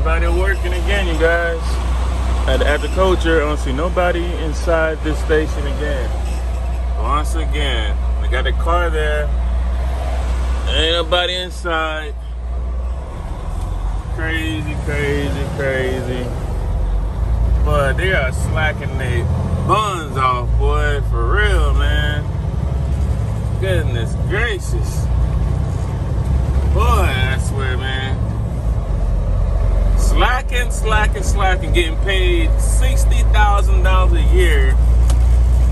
Everybody working again, you guys. At the agriculture, I don't see nobody inside this station again. Once again, I got the car there. Ain't nobody inside. Crazy. But they are slacking their buns off, boy. For real, man. Goodness gracious. Boy, I swear, man. Slacking, getting paid $60,000 a year.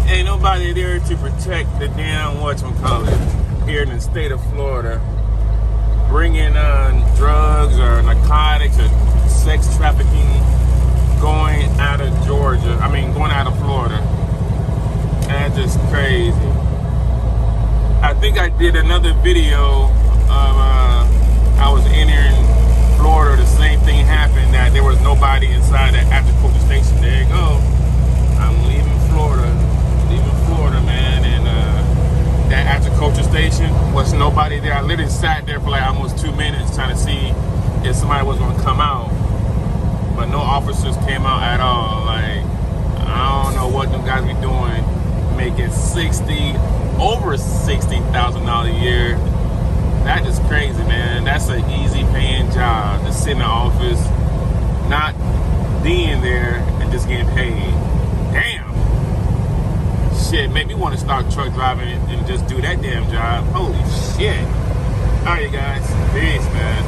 Ain't nobody there to protect the damn whatchamacallit here in the state of Florida. Bringing drugs or narcotics or sex trafficking going out of Georgia. Going out of Florida. That's just crazy. I think I did another video of I was entering Florida. The same thing happened, that there was nobody inside that agriculture station. There you go. I'm leaving Florida, man. And that agriculture station was nobody there. I literally sat there for like almost 2 minutes trying to see if somebody was going to come out, but no officers came out at all. Like, I don't know what them guys be doing, making over $60,000 a year. That is crazy, man. That's an easy paying job to sit in the office, not being there, and just getting paid. Damn. Shit, make me want to start truck driving and just do that damn job. Holy shit. All right, you guys. Peace, man.